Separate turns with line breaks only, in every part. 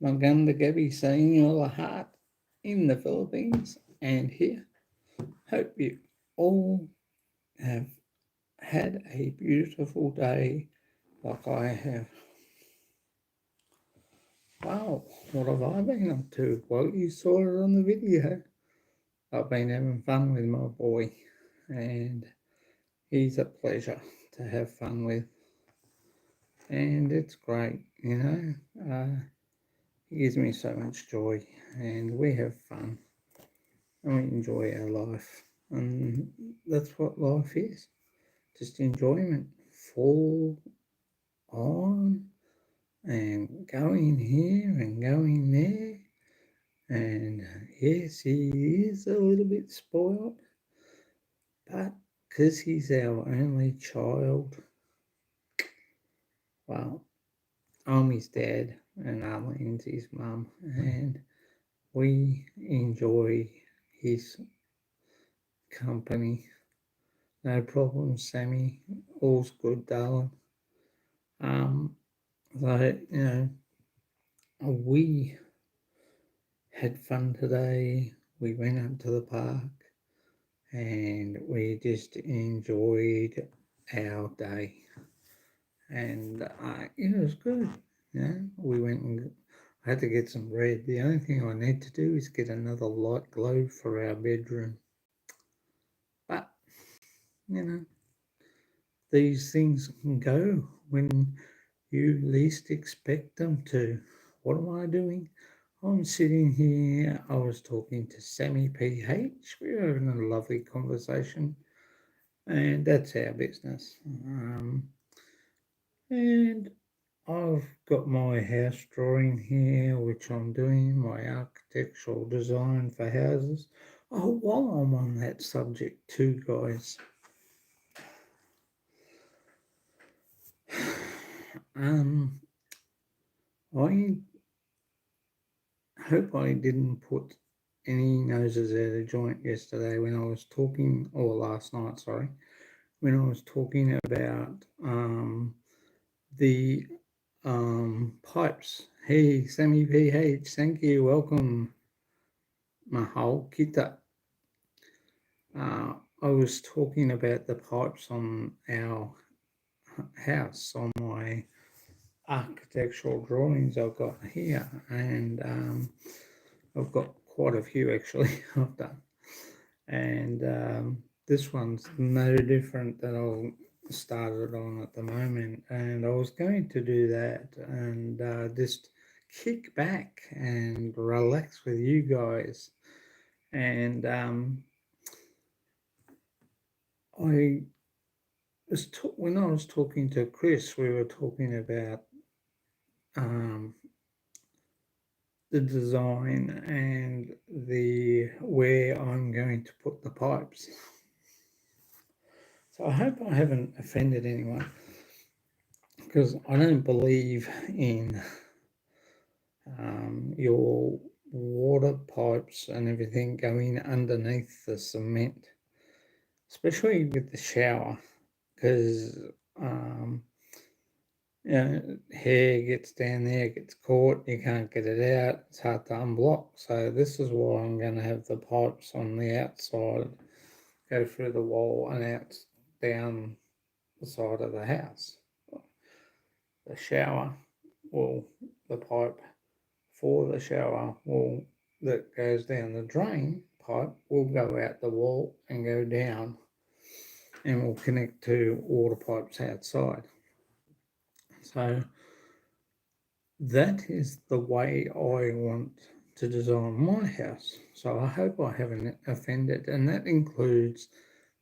Maganda Gabby saying your heart in the Philippines and here. Hope you all have had a beautiful day like I have. Wow, what have I been up to? Well, you saw it on the video. I've been having fun with my boy, and he's a pleasure to have fun with. And it's great, you know. He gives me so much joy, and we have fun, and we enjoy our life. And that's what life is, just enjoyment. Full on and going here and going there. And yes, he is a little bit spoiled, but because he's our only child, well, I'm his dad and Arlene's his mum, and we enjoy his company. No problem, Sammy. All's good, darling. So, you know, we had fun today. We went up to the park and we just enjoyed our day. And it was good. You know, we went and I had to get some red. The only thing I need to do is get another light globe for our bedroom. But, you know, these things can go when you least expect them to. What am I doing? I'm sitting here. I was talking to Sammy PH. We were having a lovely conversation, and that's our business. And I've got my house drawing here, which I'm doing, my architectural design for houses. Oh, while I'm on that subject too, guys, I hope I didn't put any noses out of joint yesterday when I was talking, or last night, sorry, when I was talking about the pipes. Hey, Sammy PH, thank you, welcome, Mahal Kita. I was talking about the pipes on our house, on my architectural drawings I've got here, and I've got quite a few actually I've done, and this one's no different that I've started on at the moment, and I was going to do that and just kick back and relax with you guys, and I when I was talking to Chris, we were talking about um, the design and the where I'm going to put the pipes. So I hope I haven't offended anyone, because I don't believe in your water pipes and everything going underneath the cement, especially with the shower, because you know, hair gets down there, gets caught, you can't get it out, it's hard to unblock. So this is why I'm going to have the pipes on the outside, go through the wall and out down the side of the house. The shower will, the pipe for the shower will, that goes down the drain pipe, will go out the wall and go down and will connect to water pipes outside. So that is the way I want to design my house. So I hope I haven't offended, and that includes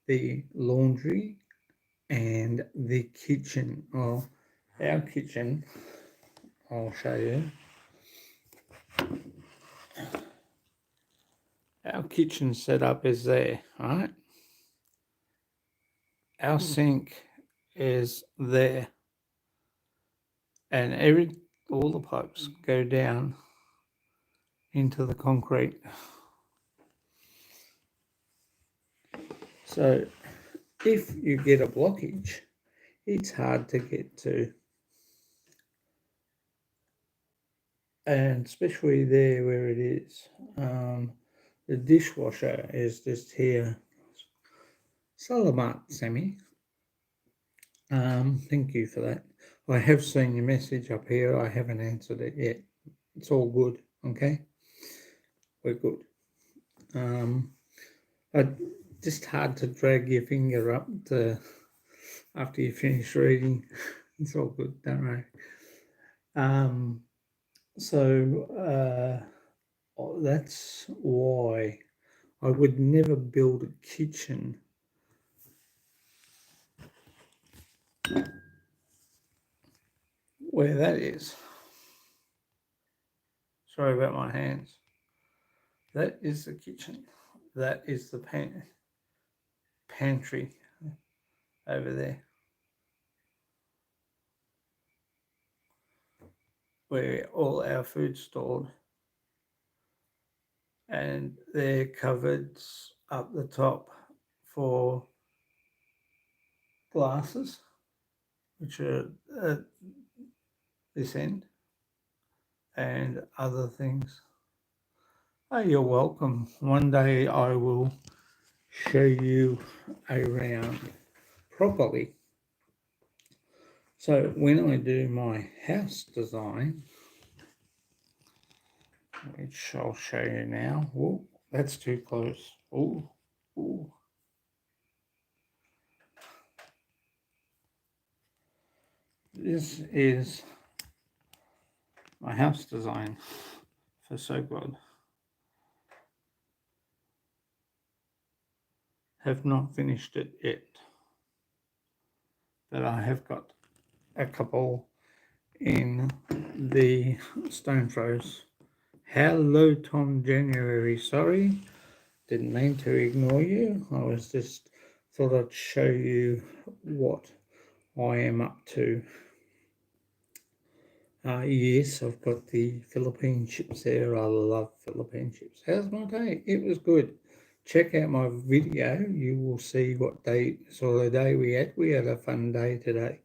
the laundry and the kitchen. Well, our kitchen, I'll show you. Our kitchen setup is there, right? Our sink is there, and all the pipes go down into the concrete. So if you get a blockage, it's hard to get to and especially there where it is. The dishwasher is just here. Salamat, Sammy. Thank you for that. I have seen your message up here. I haven't answered it yet. It's all good, okay? We're good. Just hard to drag your finger up to after you finish reading. It's all good, don't worry. That's why I would never build a kitchen where that is. Sorry about my hands. That is the kitchen. That is the pantry over there, where all our food's stored. And there are cupboards up the top for glasses, which are at this end, and other things. Oh, you're welcome. One day I will show you around properly. So when I do my house design, which I'll show you now. Oh, that's too close. Oh, oh. This is my house design for So God. Have not finished it yet, but I have got a couple in the stone throws. Hello, Tom January. Sorry, didn't mean to ignore you. I was just thought I'd show you what I am up to. Yes, I've got the Philippine chips there. I love Philippine chips. How's my day? It was good. Check out my video. You will see what sort of day we had. We had a fun day today.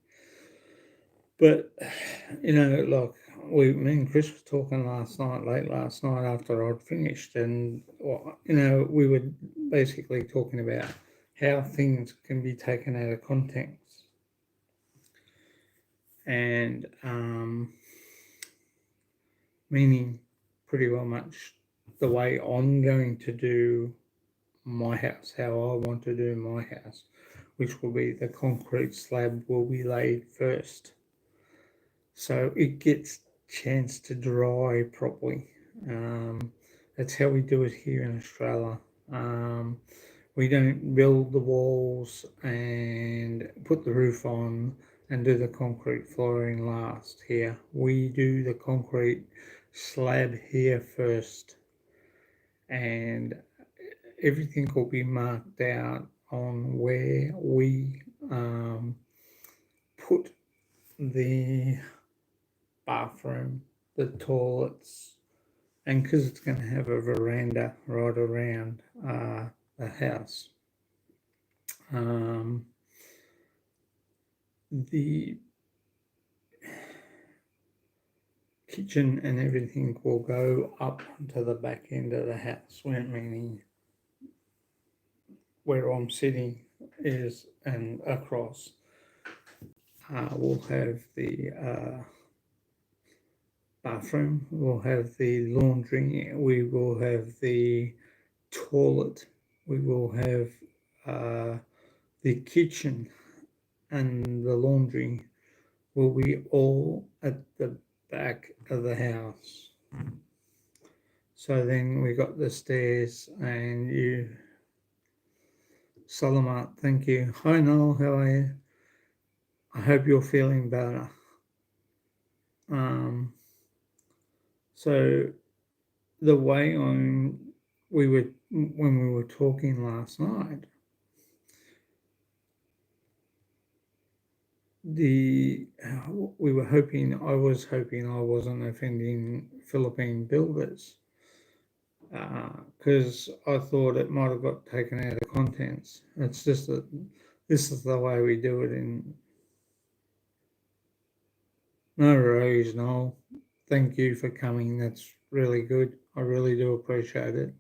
But, like me and Chris were talking late last night after I'd finished, and, we were basically talking about how things can be taken out of context. And, meaning pretty well much the way I'm going to do my house, how I want to do my house, which will be the concrete slab will be laid first. So it gets a chance to dry properly. That's how we do it here in Australia. We don't build the walls and put the roof on and do the concrete flooring last here. We do the concrete slab here first, and everything will be marked out on where we put the bathroom, the toilets, and because it's going to have a veranda right around the house. The kitchen and everything will go up to the back end of the house, meaning where I'm sitting is and across. We'll have the bathroom, we'll have the laundry, we will have the toilet, we will have the kitchen, and the laundry will be all at the back of the house. So then we got the stairs, and Salamat, thank you. Hi Noel, how are you? I hope you're feeling better. So the way when we were talking last night, I was hoping I wasn't offending Philippine builders, because I thought it might have got taken out of contents. It's just that this is the way we do it in. No worries, Noel. thank you for coming. That's really good. I really do appreciate it.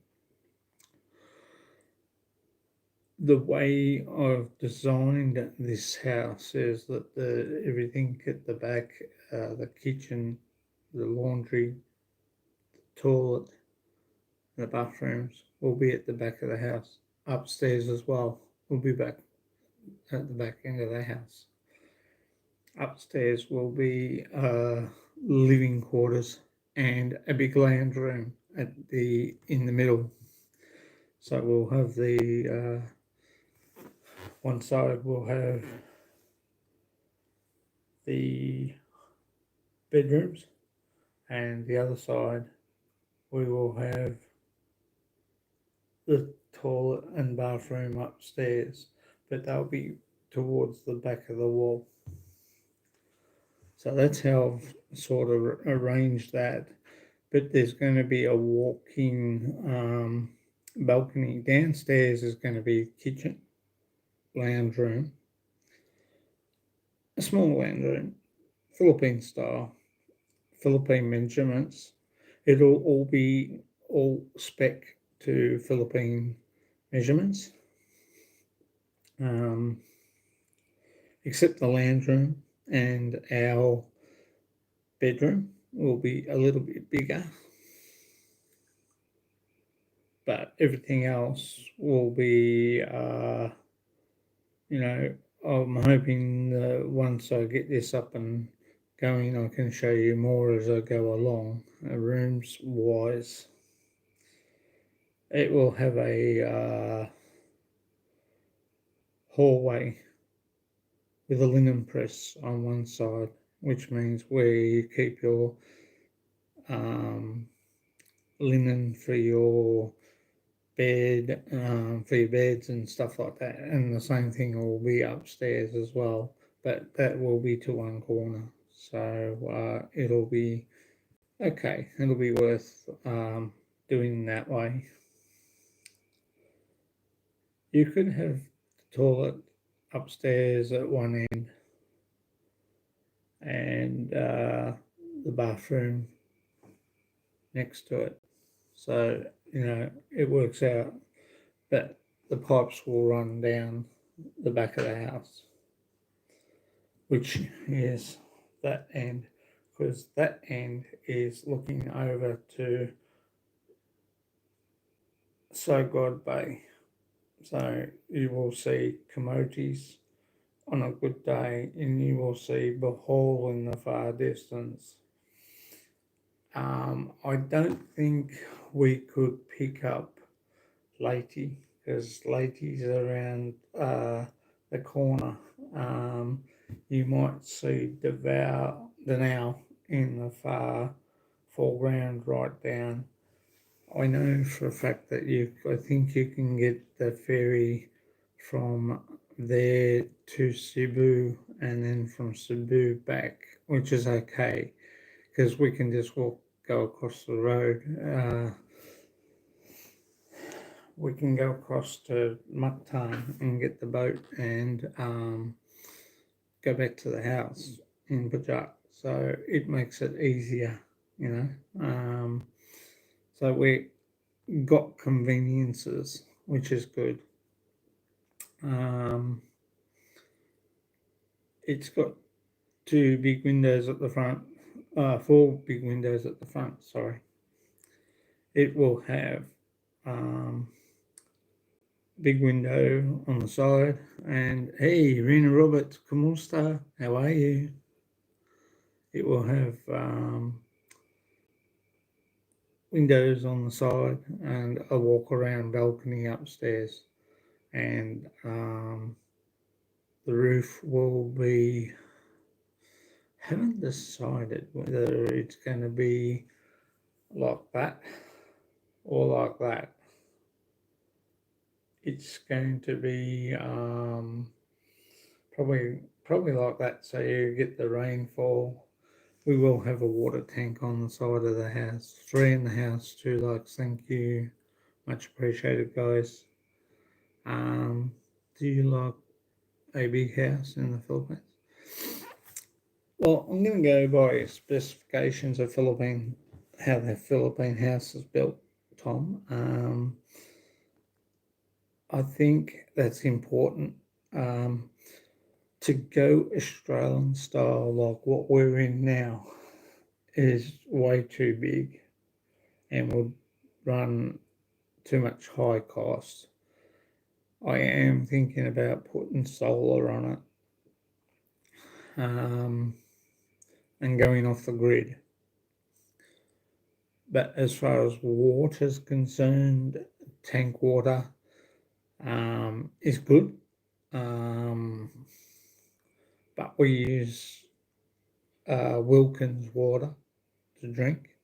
The way I've designed this house is that everything at the back, the kitchen, the laundry, the toilet, the bathrooms will be at the back of the house. Upstairs as well will be back at the back end of the house. Upstairs will be living quarters and a big lounge room in the middle. So we'll have the one side will have the bedrooms, and the other side we will have the toilet and bathroom upstairs, but they'll be towards the back of the wall. So that's how I've sort of arranged that. But there's going to be a walk-in balcony. Downstairs is going to be kitchen, lounge room, a small lounge room, Philippine style, Philippine measurements. It'll all be all spec to Philippine measurements, except the lounge room and our bedroom will be a little bit bigger, but everything else will be, I'm hoping that once I get this up and going, I can show you more as I go along. Rooms wise, it will have a hallway with a linen press on one side, which means where you keep your linen for your bed, for your beds and stuff like that. And the same thing will be upstairs as well, but that will be to one corner. So it'll be okay. It'll be worth doing that way. You could have the toilet upstairs at one end and the bathroom next to it. So, it works out that the pipes will run down the back of the house, which is that end, because that end is looking over to Sogod Bay. So you will see Comotes on a good day, and you will see Bohol in the far distance. I don't think we could pick up Leyte, because Leyte's around the corner. You might see Danao in the far foreground right down. I know for a fact that I think you can get the ferry from there to Cebu and then from Cebu back, which is okay because we can just go across the road. We can go across to Mactan and get the boat and go back to the house in Pajak. So it makes it easier, so we got conveniences, which is good. It's got four big windows at the front, sorry. It will have big window on the side, and hey, Rena Roberts, ¿cómo how are you? It will have windows on the side and a walk around balcony upstairs, and the roof will be, haven't decided whether it's going to be like that or like that. It's going to be probably like that, so you get the rainfall. We will have a water tank on the side of the house. 3 in the house, 2 likes. Thank you, much appreciated, guys. Do you like a big house in the Philippines? Well, I'm going to go by specifications of how the Philippine house is built, Tom. I think that's important. To go Australian style like what we're in now is way too big and would run too much high cost. I am thinking about putting solar on it, and going off the grid. But as far as water is concerned, tank water is good. But we use Wilkins water to drink.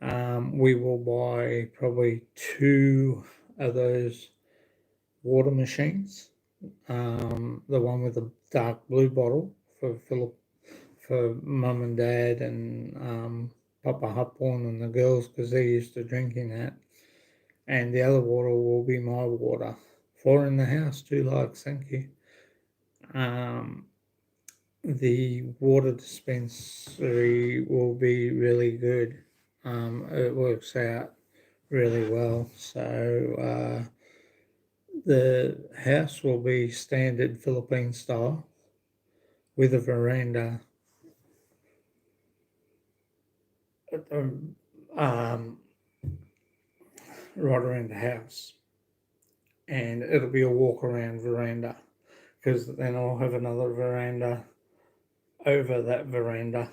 We will buy probably 2 of those water machines. The one with the dark blue bottle for mum and dad and Papa Hupporn and the girls because they're used to drinking that. And the other water will be my water. 4 in the house, 2 likes, thank you. The water dispensary will be really good. It works out really well. So the house will be standard Philippine style with a veranda at the, right around the house. And it'll be a walk around veranda because then I'll have another veranda over that veranda.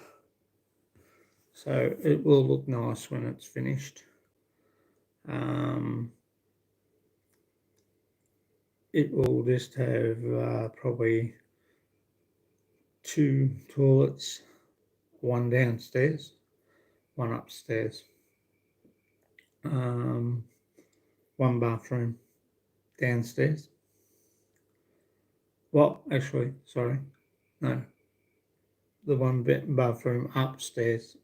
So it will look nice when it's finished. It will just have probably 2 toilets, 1 downstairs, 1 upstairs, 1 bathroom downstairs. Well, actually, sorry, no, the 1 bathroom upstairs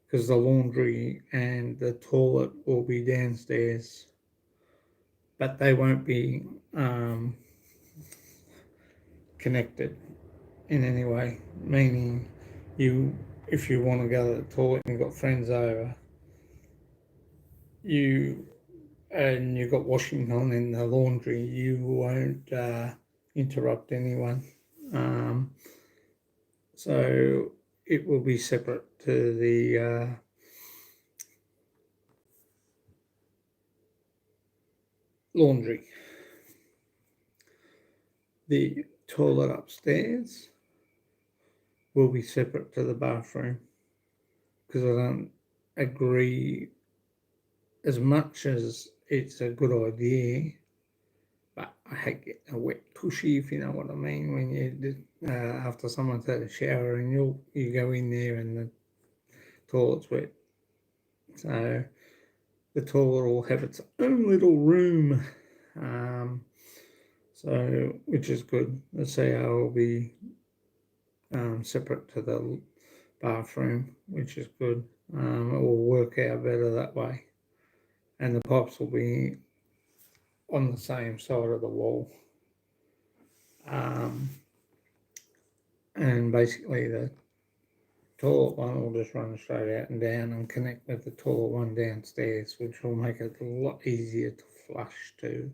because the laundry and the toilet will be downstairs, but they won't be connected in any way, meaning if you want to go to the toilet and you've got friends over, you've got washing on in the laundry, you won't interrupt anyone. So it will be separate to the laundry. The toilet upstairs will be separate to the bathroom because I don't agree, as much as it's a good idea, but I hate getting a wet tushy, if you know what I mean, when you after someone's had a shower and you go in there and the toilet's wet. So the toilet will have its own little room, so which is good. The CR will be separate to the bathroom, which is good. It will work out better that way, and the pipes will be on the same side of the wall. And basically the toilet one will just run straight out and down and connect with the toilet one downstairs, which will make it a lot easier to flush too.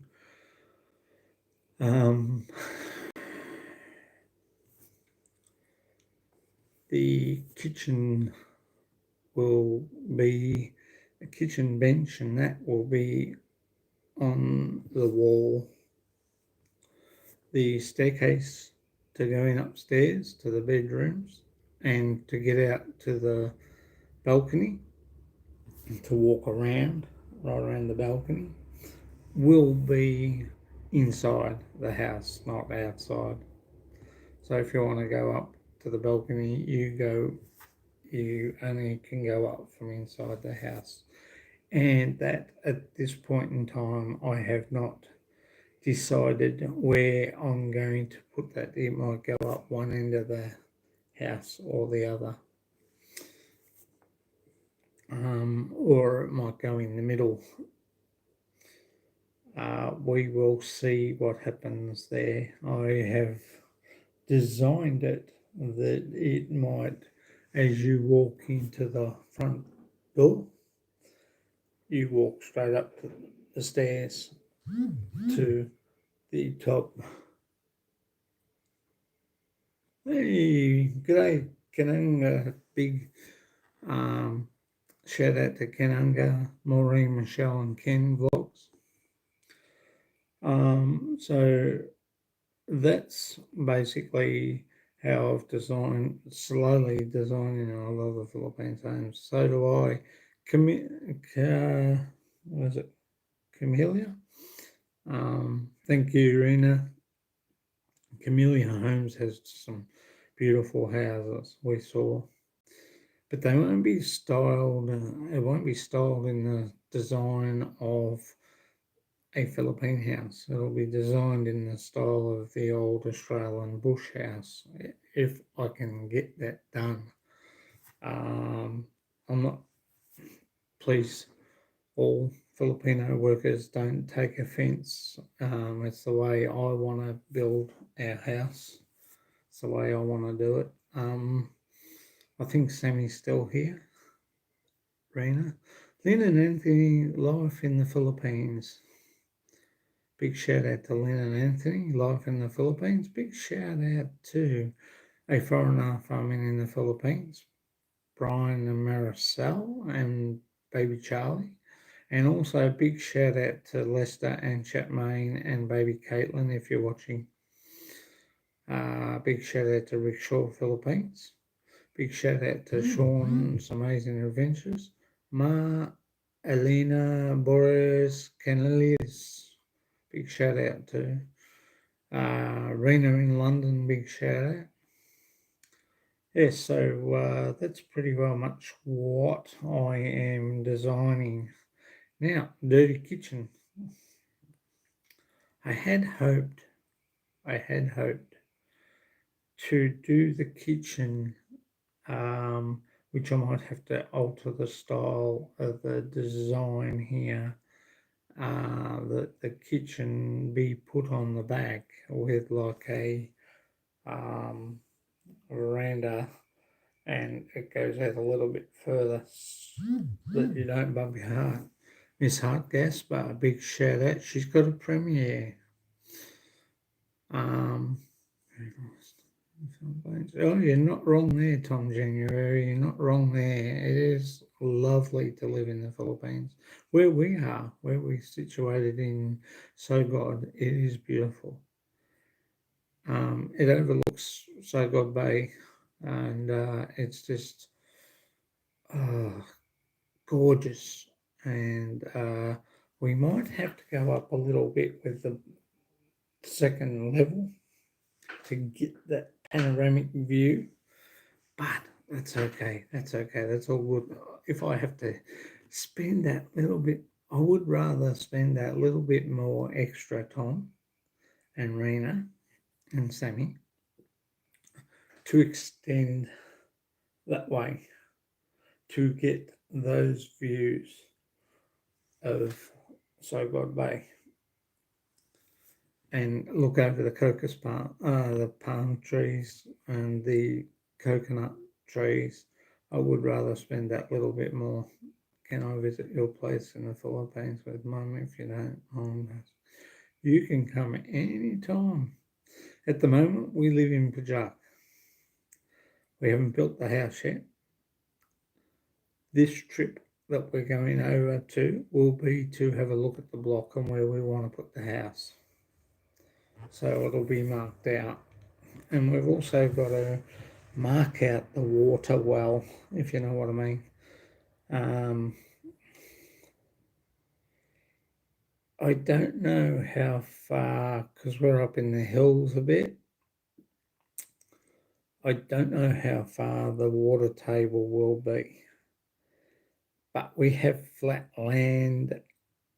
The kitchen will be a kitchen bench, and that will be on the wall. The staircase to go in upstairs to the bedrooms and to get out to the balcony, to walk around, right around the balcony, will be inside the house, not outside. So if you want to go up to the balcony, you only can go up from inside the house. And that at this point in time, I have not decided where I'm going to put that. It might go up one end of the house or the other, or it might go in the middle. We will see what happens there. I have designed it that it might, as you walk into the front door, you walk straight up to the stairs to the top. Hey, g'day, Kananga. Big shout out to Kananga, Maureen, Michelle, and Ken vlogs. So that's basically how I've slowly designing a lot of the Philippines homes. So do I. What is it? Camellia? Thank you, Rena. Camellia Homes has some beautiful houses we saw, but they won't be styled. It won't be styled in the design of a Philippine house. It'll be designed in the style of the old Australian bush house, if I can get that done. I'm not, please, all Filipino workers, don't take offence. It's the way I want to build our house. It's the way I want to do it. I think Sammy's still here. Rena. Lynn and Anthony, life in the Philippines. Big shout out to Lynn and Anthony, life in the Philippines. Big shout out to a foreigner farming in the Philippines, Brian and Maricel and baby Charlie. And also a big shout out to Lester and Chatmain and baby Caitlin if you're watching. Big shout out to Rickshaw Philippines. Big shout out to Sean's Amazing Adventures. Ma, Elena, Boris, Canelius. Big shout out to Rena in London. Big shout out. Yes, so that's pretty well much what I am designing. Now, dirty kitchen. I had hoped to do the kitchen, which I might have to alter the style of the design here. That the kitchen be put on the back with like a veranda, and it goes out a little bit further that you don't bump your heart. Miss Hart Gaspar, a big shout out. She's got a premiere. Oh, you're not wrong there, Tom January. You're not wrong there. It is lovely to live in the Philippines. Where we're situated in Sogod, it is beautiful. It overlooks Sogod Bay, and it's just gorgeous. And we might have to go up a little bit with the second level to get that panoramic view, but that's okay. That's all good. If I have to spend that little bit, I would rather spend that little bit more extra time and Rena and Sammy to extend that way to get those views of Sogod Bay and look over the the palm trees and the coconut trees. I would rather spend that little bit more. Can I visit your place in the Philippines with Mum if you don't mind us? You can come any time. At the moment, we live in Pajak. We haven't built the house yet. This trip that we're going over to will be to have a look at the block and where we want to put the house. So it'll be marked out. And we've also got to mark out the water well, if you know what I mean. I don't know how far, because we're up in the hills a bit, I don't know how far the water table will be. But we have flat land.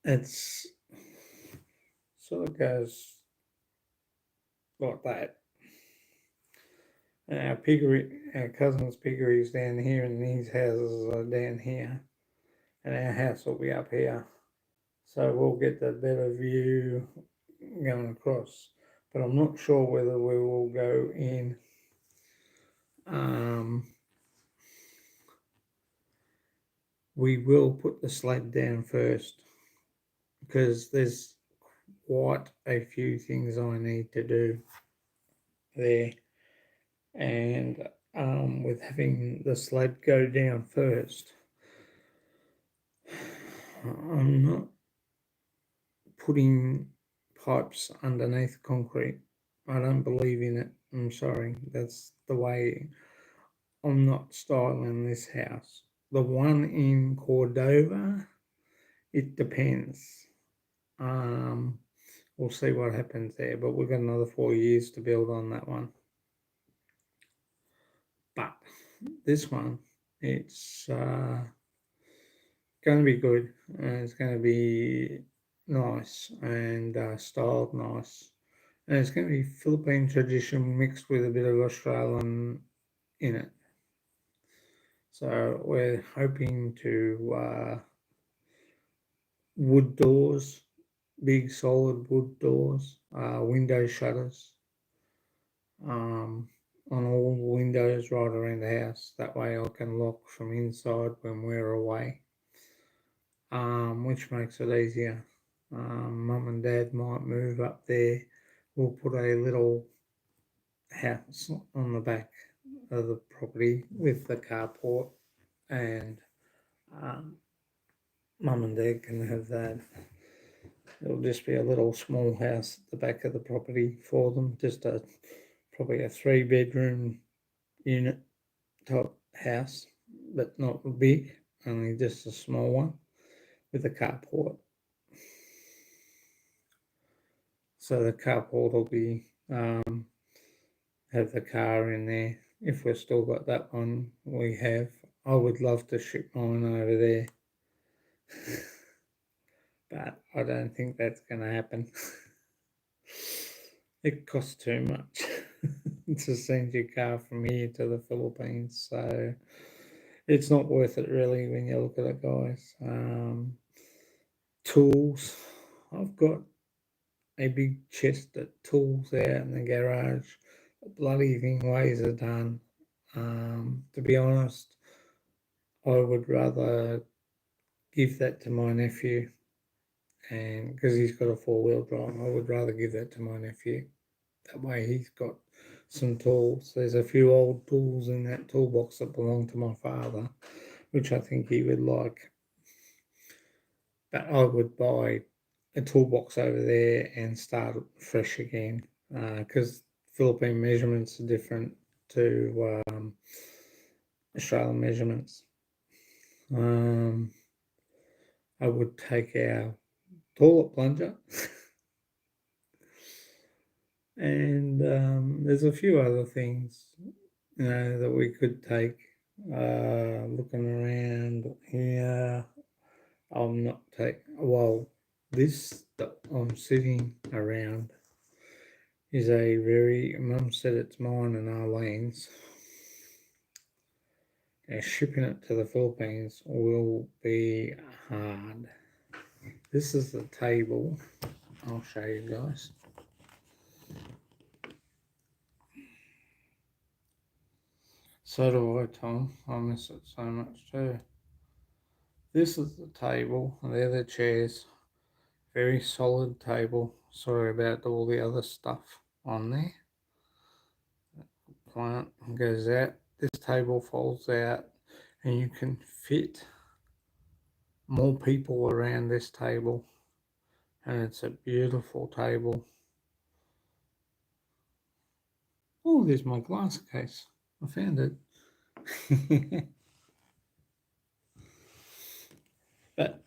It's sort of goes like that. And our cousin's piggery is down here, and these houses are down here, and our house will be up here. So we'll get the better view going across. But I'm not sure whether we will go in we will put the slab down first because there's quite a few things I need to do there, and with having the slab go down first, I'm not putting pipes underneath concrete. I don't believe in it. I'm sorry. That's the way I'm not styling this house. The one in Cordova, it depends. We'll see what happens there, but we've got another 4 years to build on that one. But this one, it's going to be good, and it's going to be nice and styled nice. And it's going to be Philippine tradition mixed with a bit of Australian in it. So we're hoping to wood doors, big solid wood doors, window shutters on all the windows right around the house. That way I can lock from inside when we're away, which makes it easier. Mum and Dad might move up there. We'll put a little house on the back of the property with the carport, and Mum and Dad can have that. It'll just be a little small house at the back of the property for them, just probably a 3-bedroom unit type house, but not big, only just a small one with a carport. So the carport will be have the car in there. If we've still got that one, we have. I would love to ship mine over there, but I don't think that's going to happen. It costs too much to send your car from here to the Philippines, so it's not worth it really when you look at it, guys. Tools. I've got a big chest of tools out in the garage. The bloody thing weighs a ton. To be honest, I would rather give that to my nephew, and because he's got a 4-wheel drive, I would rather give that to my nephew. That way he's got some tools. There's a few old tools in that toolbox that belong to my father, which I think he would like. But I would buy a toolbox over there and start fresh again, because Philippine measurements are different to Australian measurements. I would take our toilet plunger and there's a few other things, that we could take. Looking around here, I'm not taking. This that I'm sitting around is a very. Mum said it's mine and Arlene's. And shipping it to the Philippines will be hard. This is the table. I'll show you guys. So do I, Tom. I miss it so much too. This is the table, and they're the chairs. Very solid table. Sorry about all the other stuff on there. Plant goes out. This table folds out, and you can fit more people around this table. And it's a beautiful table. Oh, there's my glass case. I found it. But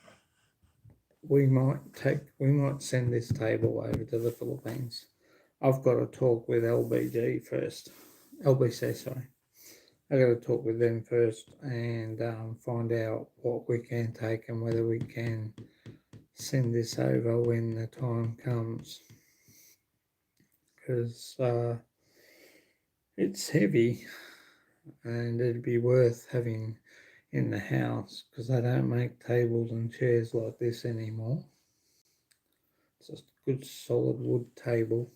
we might send this table over to the Philippines. I've got to talk with LBC, sorry. I've got to talk with them first and find out what we can take and whether we can send this over when the time comes. Because it's heavy and it'd be worth having in the house, because they don't make tables and chairs like this anymore. It's just a good solid wood table,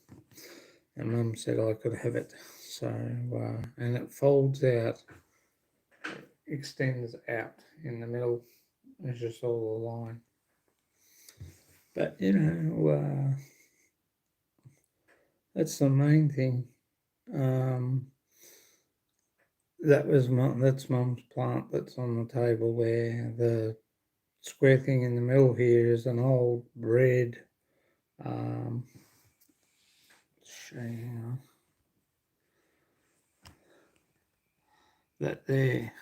and Mum said I could have it. So, and it folds out, extends out in the middle. It's just all a line. But, that's the main thing. That's Mum's plant that's on the table there. The square thing in the middle here is an old red, that there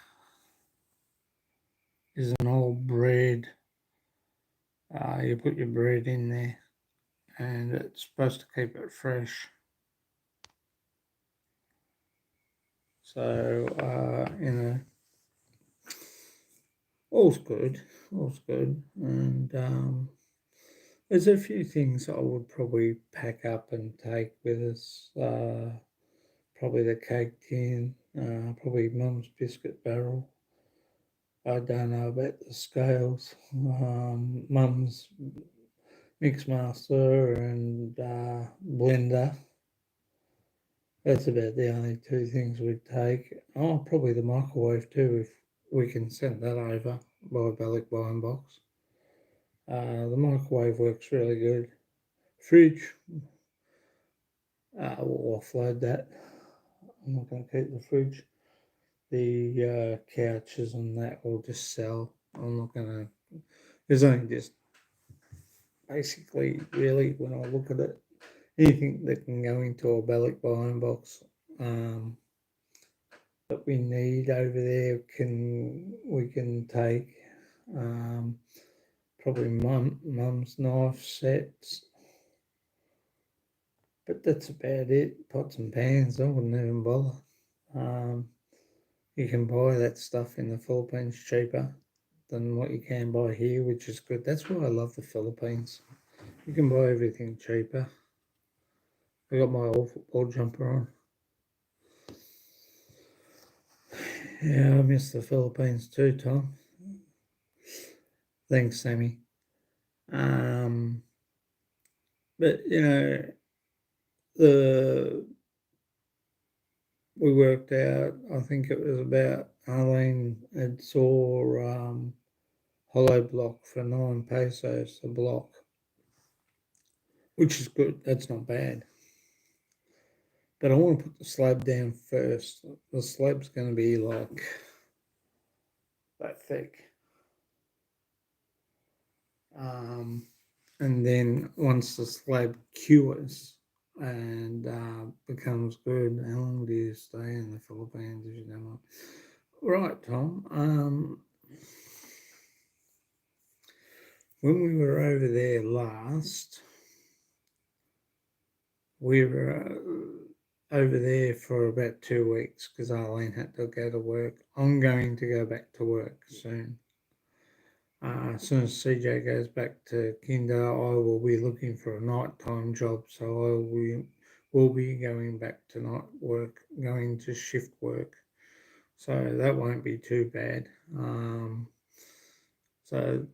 is an old bread. You put your bread in there, and it's supposed to keep it fresh. So, all's good, and there's a few things I would probably pack up and take with us. Probably the cake tin, probably Mum's biscuit barrel. I don't know about the scales. Mum's Mixmaster and blender. That's about the only two things we'd take. Oh, probably the microwave too, if we can send that over by Balloch Buying Box. The microwave works really good. Fridge, we'll offload that. I'm not going to keep the fridge. The couches and that will just sell. I'm not going to. There's only just basically, really, when I look at it, anything that can go into a Balloch Buying Box that we need over there we can take. Probably Mum's knife sets, but that's about it. Pots and pans, I wouldn't even bother. You can buy that stuff in the Philippines cheaper than what you can buy here, which is good. That's why I love the Philippines. You can buy everything cheaper. I got my old football jumper on. Yeah, I miss the Philippines too, Tom. Thanks, Sammy. But we worked out. I think it was about Arlene had saw hollow block for 9 pesos a block, which is good. That's not bad. But I want to put the slab down first. The slab's going to be like that thick. And then once the slab cures and becomes good, how long do you stay in the Philippines if you don't mind? Right, Tom. When we were over there last, we were over there for about 2 weeks because Arlene had to go to work. I'm going to go back to work soon. As soon as CJ goes back to kinder, I will be looking for a nighttime job, so I will be going back to night work, going to shift work. So that won't be too bad. So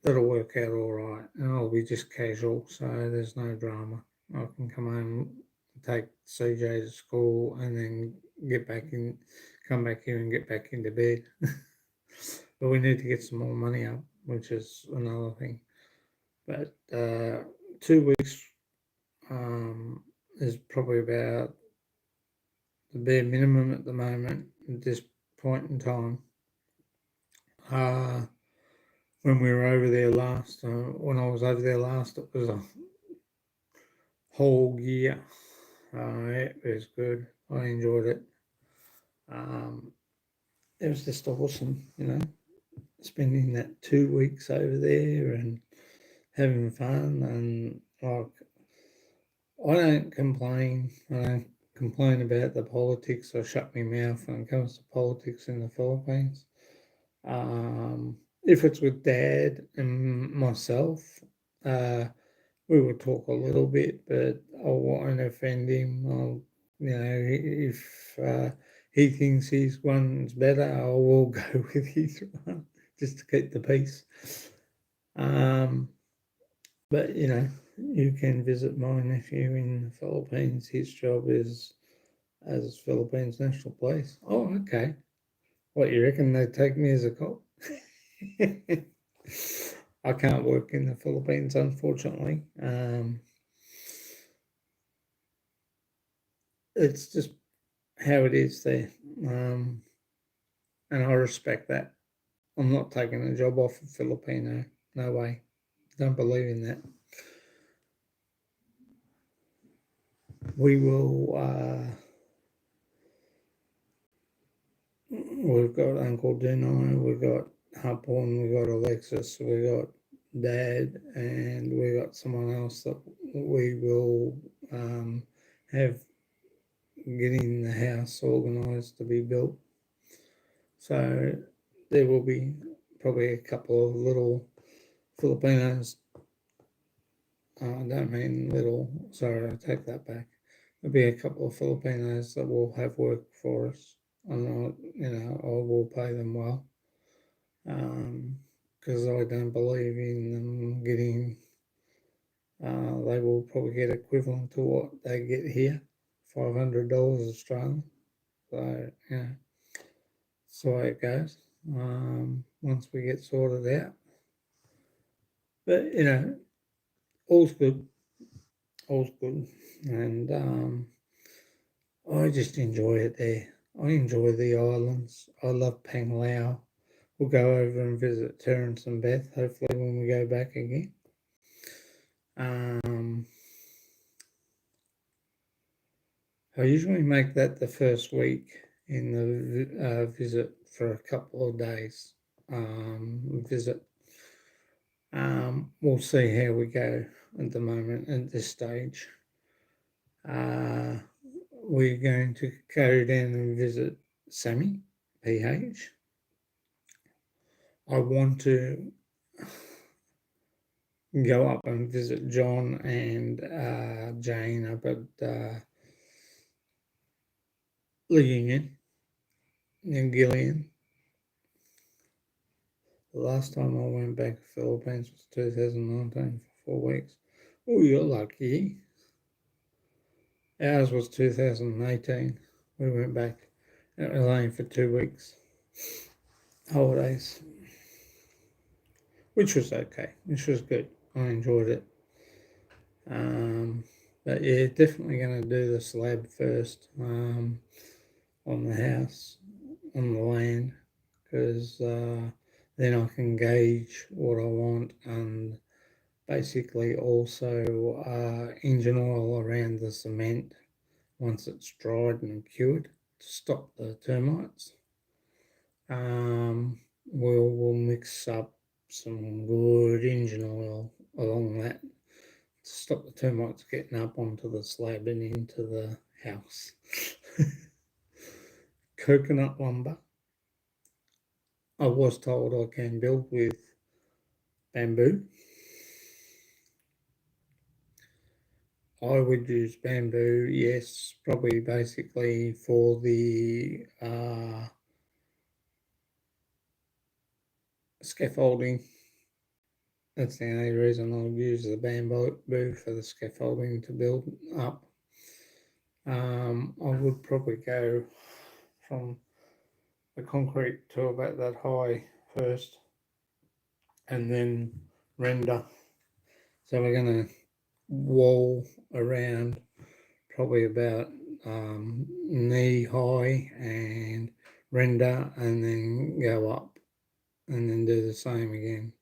that'll work out all right, and I'll be just casual, so there's no drama. I can come home, take CJ to school, and then come back here and get back into bed. But we need to get some more money up, which is another thing. But 2 weeks is probably about the bare minimum at the moment at this point in time. When we were over there last, when I was over there last, it was a whole year. It was good. I enjoyed it. It was just awesome, spending that 2 weeks over there and having fun. And like, I don't complain. I don't complain about the politics. I shut my mouth when it comes to politics in the Philippines. If it's with Dad and myself, we will talk a little bit, but I won't offend him. If he thinks his one's better, I will go with his one just to keep the peace. But you can visit my nephew in the Philippines. His job is as Philippines National Police. Oh, okay. What, you reckon they'd take me as a cop? I can't work in the Philippines, unfortunately. It's just how it is there. And I respect that. I'm not taking a job off a Filipino. No way. Don't believe in that. We will. We've got Uncle Dino. We've got Hapon. We've got Alexis. We've got Dad, and we got someone else that we will have getting the house organised to be built. So there will be probably a couple of little Filipinos. I don't mean little. Sorry, I take that back. There'll be a couple of Filipinos that will have work for us, and I will pay them well. Because I don't believe in them getting. They will probably get equivalent to what they get here, $500 Australian. So yeah, that's the way it goes. Once we get sorted out, but all's good, all's good, and I just enjoy it there. I enjoy the islands. I love Panglao. We'll go over and visit Terence and Beth, hopefully, when we go back again. I usually make that the first week in the visit for a couple of days. Visit. We'll see how we go at the moment at this stage. We're going to go down and visit Sammy, PH. I want to go up and visit John and Jane up at Leunion in Gillian. The last time I went back to the Philippines was 2019 for 4 weeks. Oh, you're lucky. Ours was 2018. We went back. It was only for 2 weeks. Holidays. Which was okay. Which was good. I enjoyed it. But yeah, definitely going to do the slab first on the house, on the land, because then I can gauge what I want and basically also engine oil around the cement once it's dried and cured to stop the termites. We'll mix up some good engine oil along that to stop the termites getting up onto the slab and into the house. Coconut lumber. I was told I can build with bamboo. I would use bamboo, yes, probably basically for the scaffolding. That's the only reason I'll use the bamboo for the scaffolding to build up. I would probably go from the concrete to about that high first and then render. So we're going to wall around probably about knee high and render and then go up and then do the same again.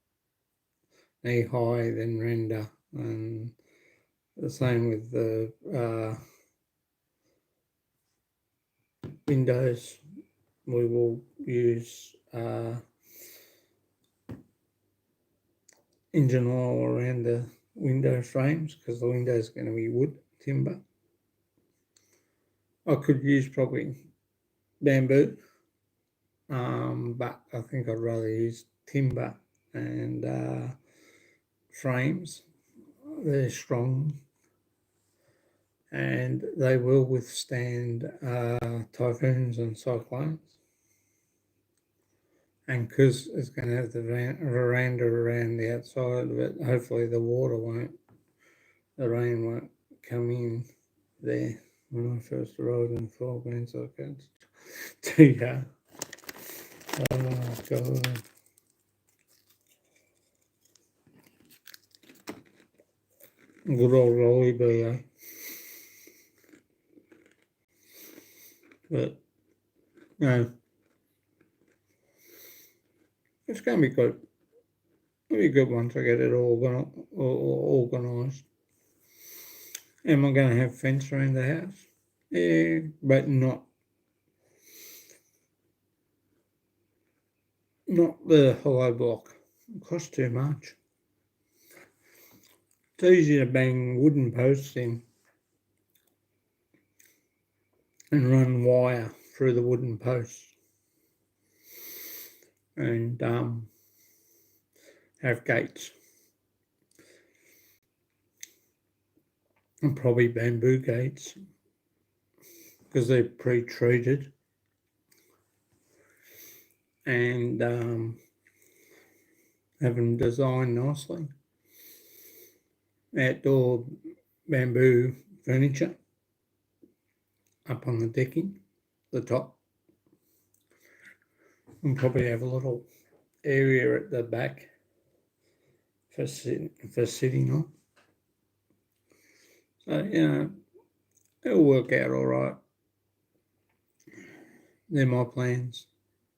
Knee high, then render, and the same with the windows. We will use engine oil around the window frames because the window is going to be wood, timber. I could use probably bamboo, but I think I'd rather use timber and frames. They're strong and they will withstand typhoons and cyclones. And because it's going to have the veranda around the outside of it, hopefully the rain won't come in there. when I first arrived in the Philippines. I got to oh god. Good old Rolly B, eh? But no, it's gonna be good. It'll be good once I get it organised. Am I gonna have fence around the house? Yeah, but not the hollow block. It costs too much. It's easy to bang wooden posts in and run wire through the wooden posts and have gates. And probably bamboo gates because they're pre-treated and have them designed nicely. Outdoor bamboo furniture up on the decking, the top, and probably have a little area at the back for sitting on. So, it'll work out all right. They're my plans.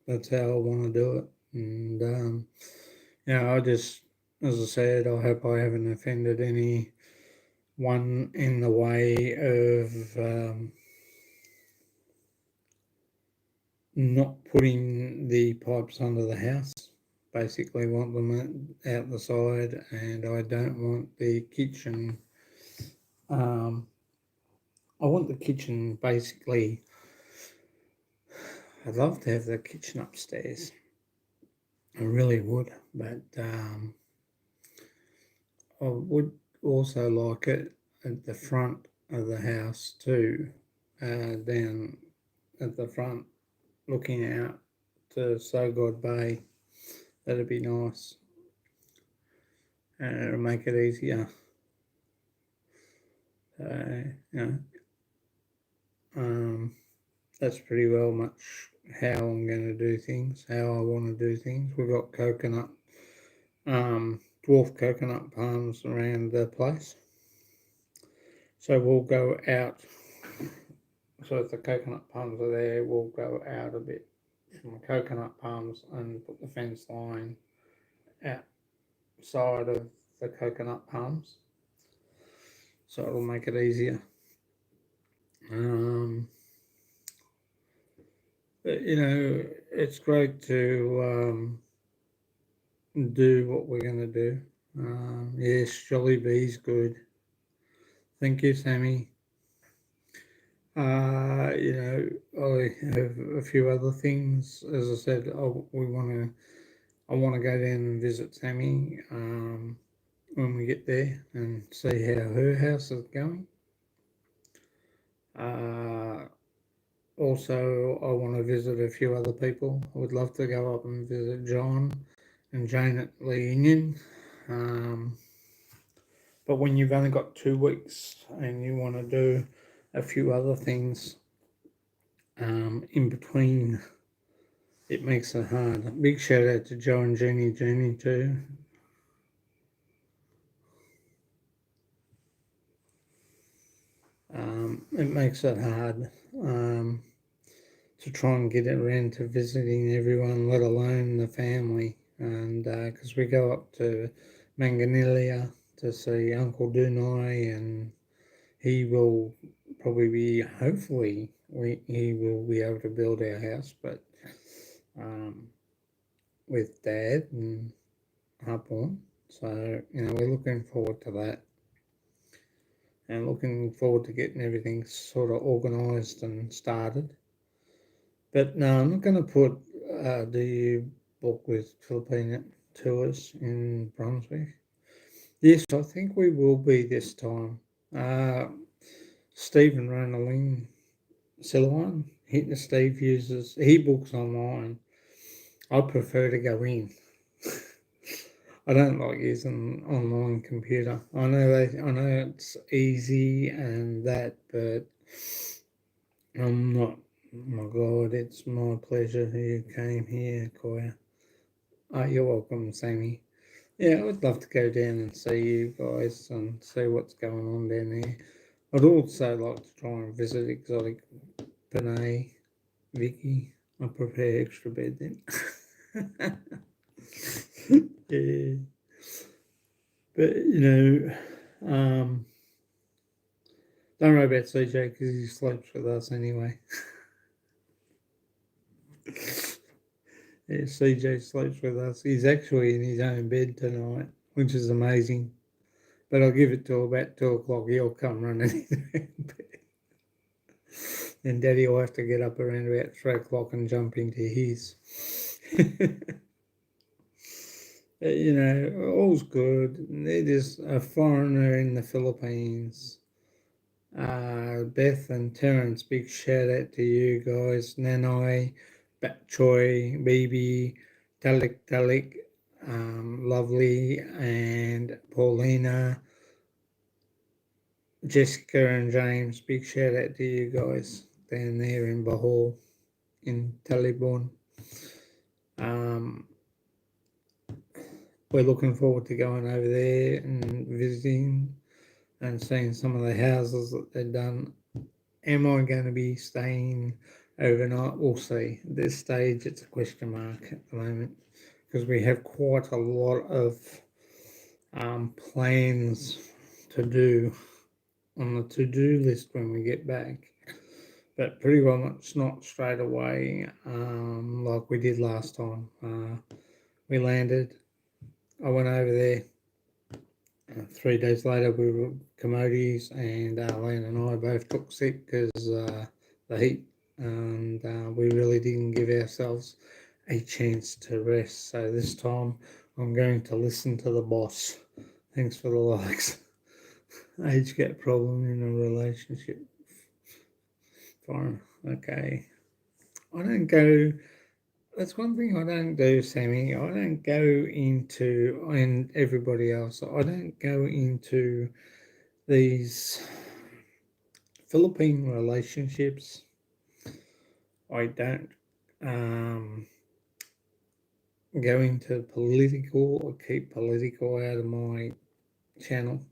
That's how I want to do it. And, I just, as I said, I hope I haven't offended anyone in the way of not putting the pipes under the house. Basically want them out the side, and I don't want the kitchen. I want the kitchen basically. I'd love to have the kitchen upstairs. I really would, but I would also like it at the front of the house too, down at the front, looking out to Sogod Bay. That'd be nice. And it'll make it easier. That's pretty well much how I'm going to do things, how I want to do things. We've got coconut, dwarf coconut palms around the place. So we'll go out. So if the coconut palms are there, we'll go out a bit from the coconut palms and put the fence line outside of the coconut palms. So it'll make it easier. But, it's great to do what we're going to do. Yes, Jolly Bee's good. Thank you, Sammy. I have a few other things. As I said, I want to go down and visit Sammy when we get there and see how her house is going. Also, I want to visit a few other people. I would love to go up and visit John and Jane at Leunion. But when you've only got 2 weeks and you want to do a few other things in between, it makes it hard. Big shout out to Joe and Jeannie too. It makes it hard to try and get around to visiting everyone, let alone the family. And because we go up to Manganilia to see Uncle Dunai, and he will probably be, hopefully, he will be able to build our house, but with Dad and Harporn. So, we're looking forward to that. And looking forward to getting everything sort of organised and started. But no, I'm not going to put the book with Philippine tours in Brunswick. Yes, I think we will be this time. Stephen Ronaldin Silouan, Steve he books online. I prefer to go in. I don't like using online computer. I know it's easy and that, but I'm not. Oh my God, it's my pleasure you came here, Koya. Oh, you're welcome, Sammy. Yeah, I would love to go down and see you guys and see what's going on down there. I'd also like to try and visit Exotic Panay, Vicky. I prepare extra bed then. Yeah. But, don't worry about CJ because he sleeps with us anyway. Yeah, CJ sleeps with us. He's actually in his own bed tonight, which is amazing. But I'll give it till about 2 o'clock. He'll come running in bed. And Daddy will have to get up around about 3 o'clock and jump into his. All's good. There's a foreigner in the Philippines. Beth and Terence, big shout out to you guys. Nanai, Bat Choi, Baby, Talik, Lovely, and Paulina, Jessica, and James. Big shout out to you guys down there in Bahal, in Taliban. We're looking forward to going over there and visiting and seeing some of the houses that they've done. Am I going to be staying overnight? We'll see. At this stage, it's a question mark at the moment because we have quite a lot of plans to do on the to-do list when we get back, but pretty well much not straight away like we did last time. We landed. I went over there. 3 days later, we were commodities, and Arlene and I both took sick because the heat, and we really didn't give ourselves a chance to rest. So this time, I'm going to listen to the boss. Thanks for the likes. Age gap problem in a relationship. Fine. Okay. I don't go. That's one thing I don't do, Sammy. I don't go into, and everybody else, I don't go into these Philippine relationships. I don't go into political or keep political out of my channel.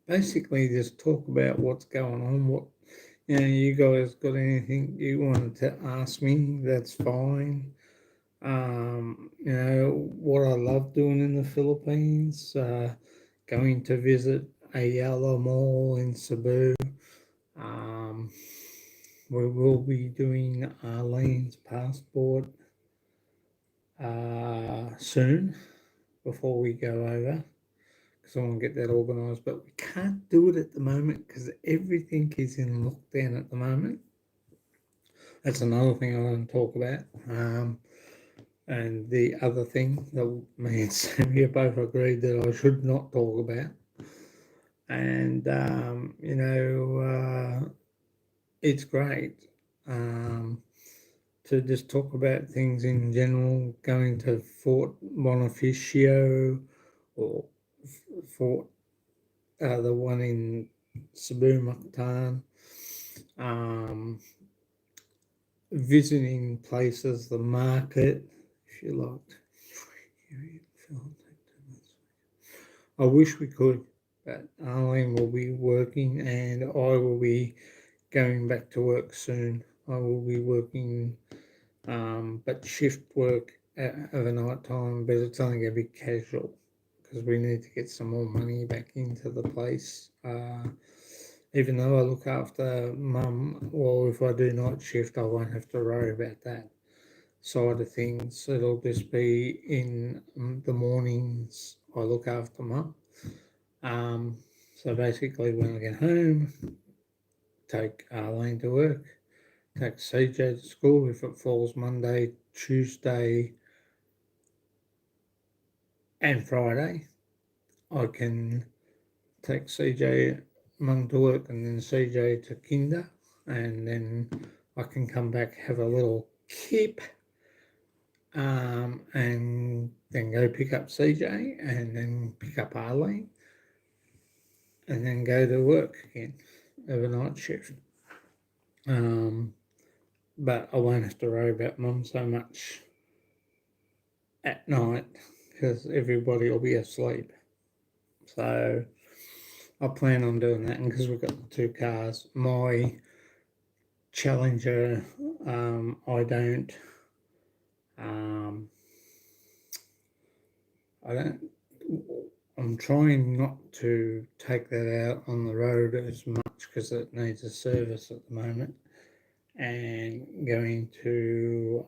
Basically, just talk about what's going on. What you guys got anything you wanted to ask me? That's fine. What I love doing in the Philippines, going to visit Ayala Mall in Cebu. We will be doing Arlene's passport soon before we go over because I want to get that organised, but we can't do it at the moment because everything is in lockdown at the moment. That's another thing I want to talk about. And the other thing that me and Sammy both agreed that I should not talk about. And, it's great to just talk about things in general, going to Fort Bonifacio or Fort, the one in Cebu, Mactan, visiting places, the market, if you like. I wish we could, but Arlene will be working and I will be going back to work soon. I will be working, but shift work overnight time, but it's only going to be casual because we need to get some more money back into the place. Even though I look after mum, well, if I do night shift, I won't have to worry about that side of things. It'll just be in the mornings I look after mum. So basically, when I get home, take Arlene to work, take CJ to school if it falls Monday, Tuesday, and Friday. I can take CJ mum to work and then CJ to kinder, and then I can come back, have a little kip, and then go pick up CJ and then pick up Arlene. and then go to work again, have a night shift. But I won't have to worry about Mum so much at night because everybody will be asleep. So I plan on doing that, and because we've got the 2 cars, my Challenger, I don't I'm trying not to take that out on the road as much because it needs a service at the moment, and going to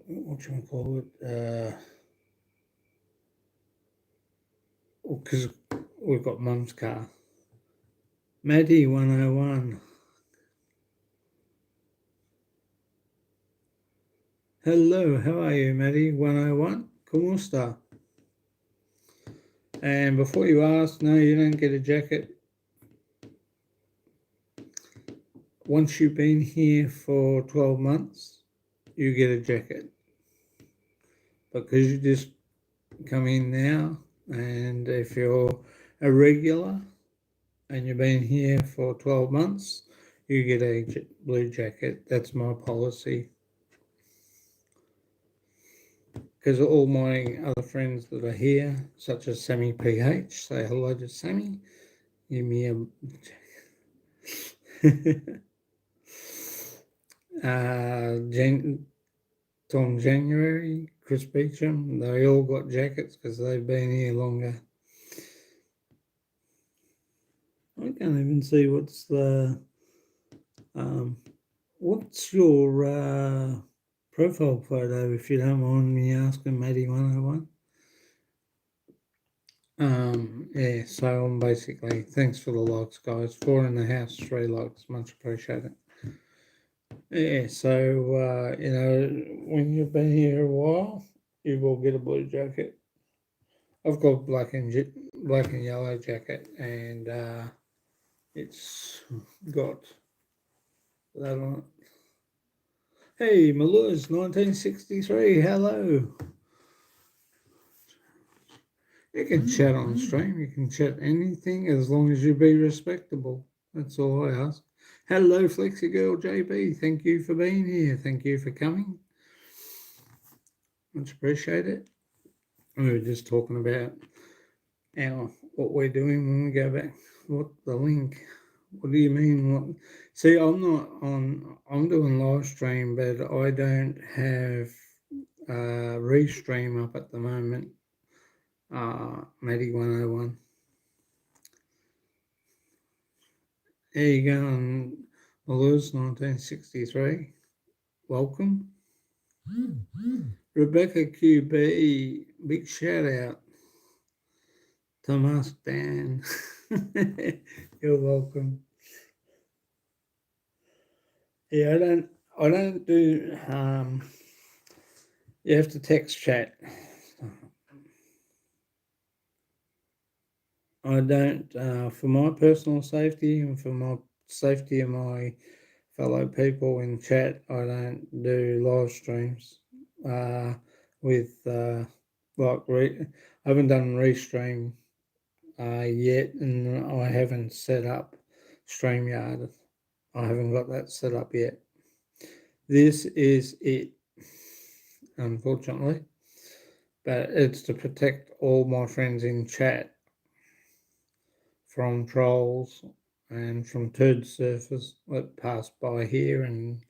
what you call it, because we've got Mum's car. Maddie 101. Hello, how are you, Maddie 101? ¿Cómo está? And before you ask, no, you don't get a jacket. Once you've been here for 12 months, you get a jacket. Because you just come in now, and if you're a regular and you've been here for 12 months, you get a blue jacket. That's my policy. Because all my other friends that are here, such as Sammy PH, say hello to Sammy, give me a Tom January, Chris Beecham, they all got jackets because they've been here longer. I can't even see what's your profile photo, if you don't mind me asking, Maddie 101. Yeah, so I'm basically, thanks for the likes, guys. 4 in the house, 3 likes, much appreciated. Yeah, so when you've been here a while, you will get a blue jacket. I've got black and yellow jacket, and it's got that on it. Hey, Maluz, 1963, hello. You can chat on stream, you can chat anything as long as you be respectable. That's all I ask. Hello, Flexi Girl JB, thank you for being here. Thank you for coming. Much appreciated. We were just talking about what we're doing when we go back. What the link? What do you mean? What? See, I'm not on. I'm doing live stream, but I don't have restream up at the moment. Maddie 101. There you go, Maluz 1963. Welcome. Rebecca QB, big shout out. Thomas Dan. You're welcome. Yeah, I don't do you have to text chat. I don't for my personal safety and for my safety of my fellow people in chat, I don't do live streams with I haven't done restream yet, and I haven't set up StreamYard. I haven't got that set up yet. This is it, unfortunately, but it's to protect all my friends in chat from trolls and from turd surfers that pass by here and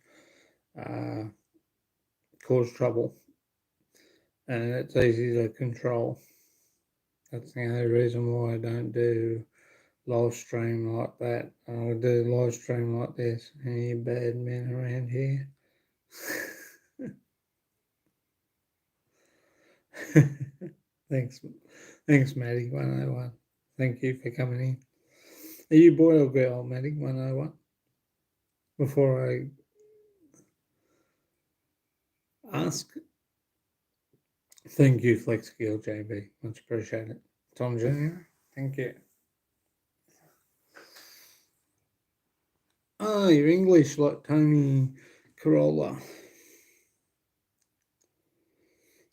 cause trouble. And it's easy to control. That's the only reason why I don't do live stream like that. I do live stream like this. Any bad men around here? Thanks, Maddie 101. Thank you for coming in. Are you boy or girl, Maddie 101? Before I ask, thank you, Flex Girl JB. Much appreciated. Tom Jr., thank you. Oh, you're English like Tony Corolla.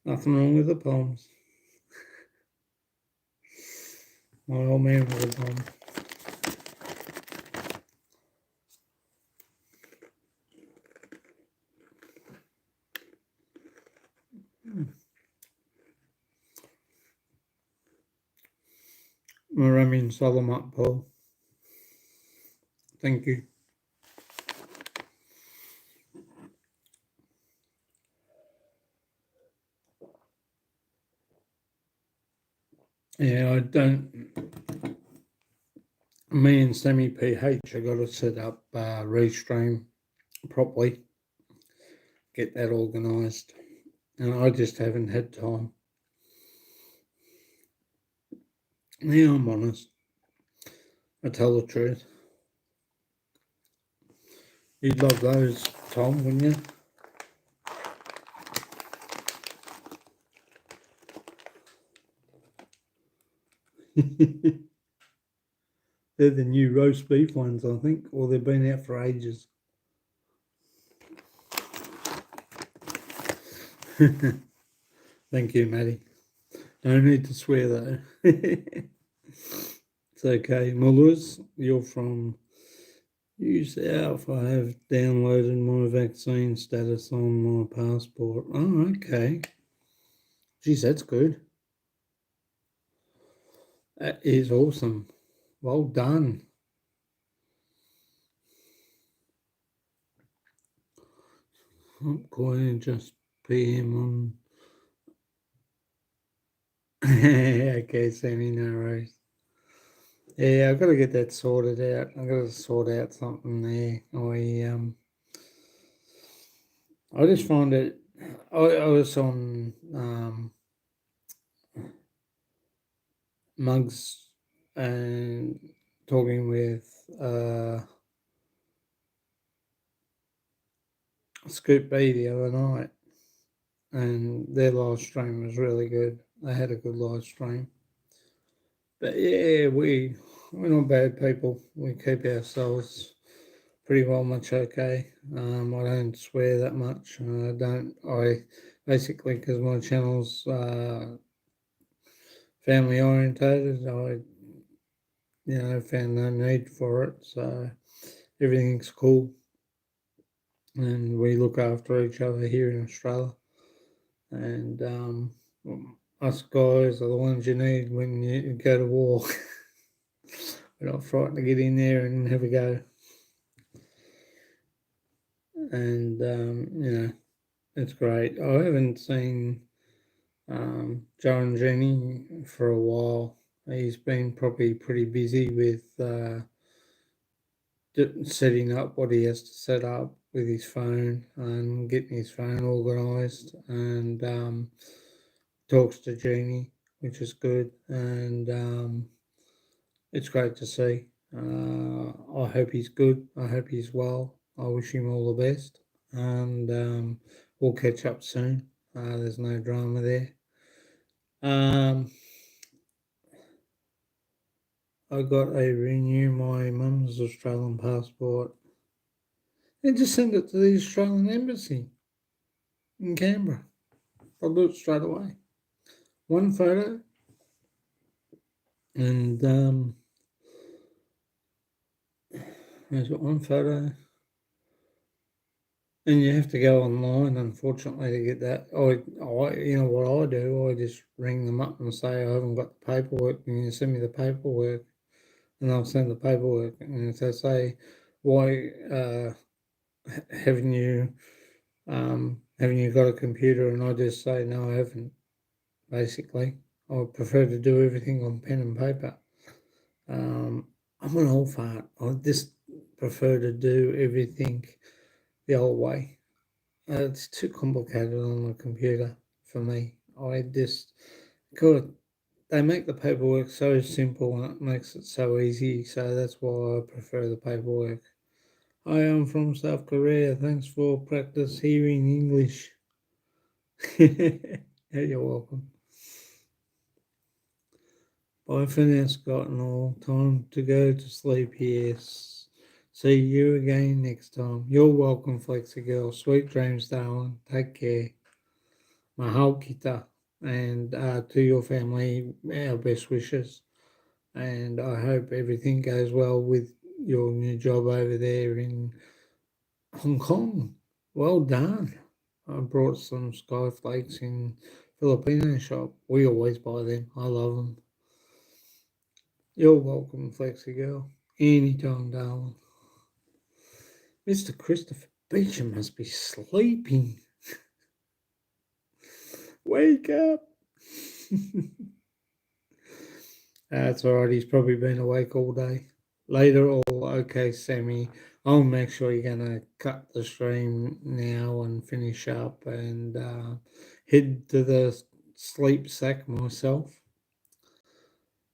Nothing wrong with the poems. My old man was a bomb. Maramin Solomat Paul. Thank you. Yeah, I don't. Me and Sammy PH, I got to set up Restream properly, get that organised, and I just haven't had time. Yeah, I'm honest. I tell the truth. You'd love those, Tom, wouldn't you? They're the new roast beef ones, I think, or they've been out for ages. Thank you, Maddie. No need to swear though. It's okay. Mullers, you're from South. I have downloaded my vaccine status on my passport. Oh, okay. Geez, that's good. That is awesome. Well done. I'm going to just PM on. Okay, Sammy, no worries. Yeah, I've got to get that sorted out. I've got to sort out something there. I just find it. I was on Mugs and talking with Scoop B the other night, and their live stream was really good. They had a good live stream. But yeah, we're not bad people. We keep ourselves pretty well much okay. I don't swear that much. I basically, because my channel's family orientated, found no need for it. So everything's cool. And we look after each other here in Australia. And us guys are the ones you need when you go to war. We're not frightened to get in there and have a go. And, it's great. I haven't seen Joe and Jenny for a while. He's been probably pretty busy with setting up what he has to set up with his phone and getting his phone organised, and talks to Jeannie, which is good, and it's great to see. I hope he's good. I hope he's well. I wish him all the best, and we'll catch up soon. There's no drama there. I got to renew my mum's Australian passport and just send it to the Australian Embassy in Canberra. I'll do it straight away. One photo, and there's one photo, and you have to go online, unfortunately, to get that. You know what I do? I just ring them up and say I haven't got the paperwork, and you send me the paperwork, and I'll send the paperwork. And if they say, why haven't you got a computer? And I just say, no, I haven't. Basically, I prefer to do everything on pen and paper. I'm an old fart. I just prefer to do everything the old way. It's too complicated on a computer for me. They make the paperwork so simple and it makes it so easy. So that's why I prefer the paperwork. Hi, I'm from South Korea. Thanks for practice hearing English. You're welcome. Bye for now, Scott and all. Time to go to sleep, yes. See you again next time. You're welcome, Flexi Girl. Sweet dreams, darling. Take care. Mahal kita. And to your family, our best wishes. and I hope everything goes well with your new job over there in Hong Kong. Well done. I brought some skyflakes in Filipino shop. We always buy them. I love them. You're welcome, Flexi Girl. Anytime, darling. Mr. Christopher Beecham must be sleeping. Wake up. That's all right. He's probably been awake all day. Later, okay, Sammy. I'll make sure you're going to cut the stream now and finish up and head to the sleep sack myself.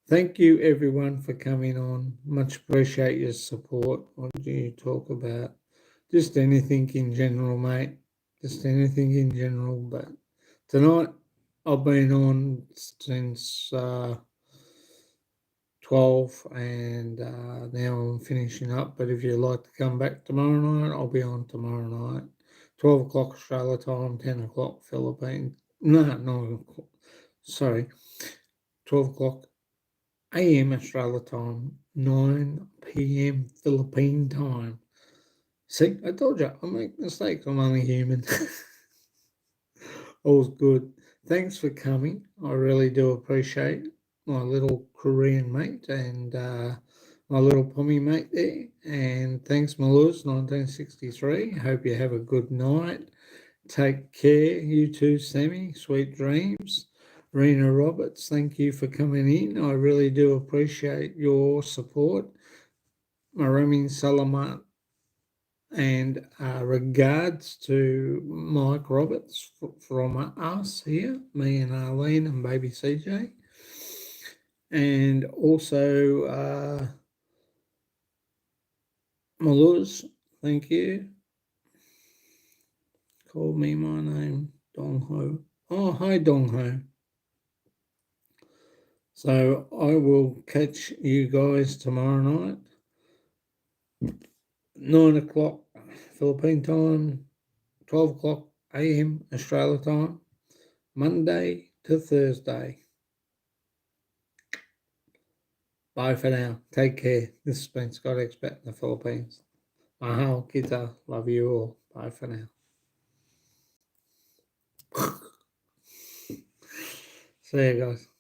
Thank you, everyone, for coming on. Much appreciate your support. What do you talk about? Just anything in general, mate. Just anything in general. But tonight, I've been on since 12 and now I'm finishing up. But if you'd like to come back tomorrow night, I'll be on tomorrow night. 12 o'clock Australia time, 10 o'clock Philippines. No, sorry. 12 o'clock AM Australia time, 9 PM Philippine time. See, I told you, I make mistakes. I'm only human. All's good. Thanks for coming. I really do appreciate my little Korean mate and my little Pommy mate there. And thanks, Maluz, 1963. Hope you have a good night. Take care. You too, Sammy. Sweet dreams. Rena Roberts, thank you for coming in. I really do appreciate your support. Maramin Salamat and regards to Mike Roberts from us here, me and Arlene and baby CJ. And also Maluz, thank you. Call me my name, Dong Ho. Oh, hi, Dong Ho. So I will catch you guys tomorrow night, 9 o'clock Philippine time, 12 o'clock AM Australia time, Monday to Thursday. Bye for now. Take care. This has been Scott Expat in the Philippines. Mahal kita. Love you all. Bye for now. See you guys.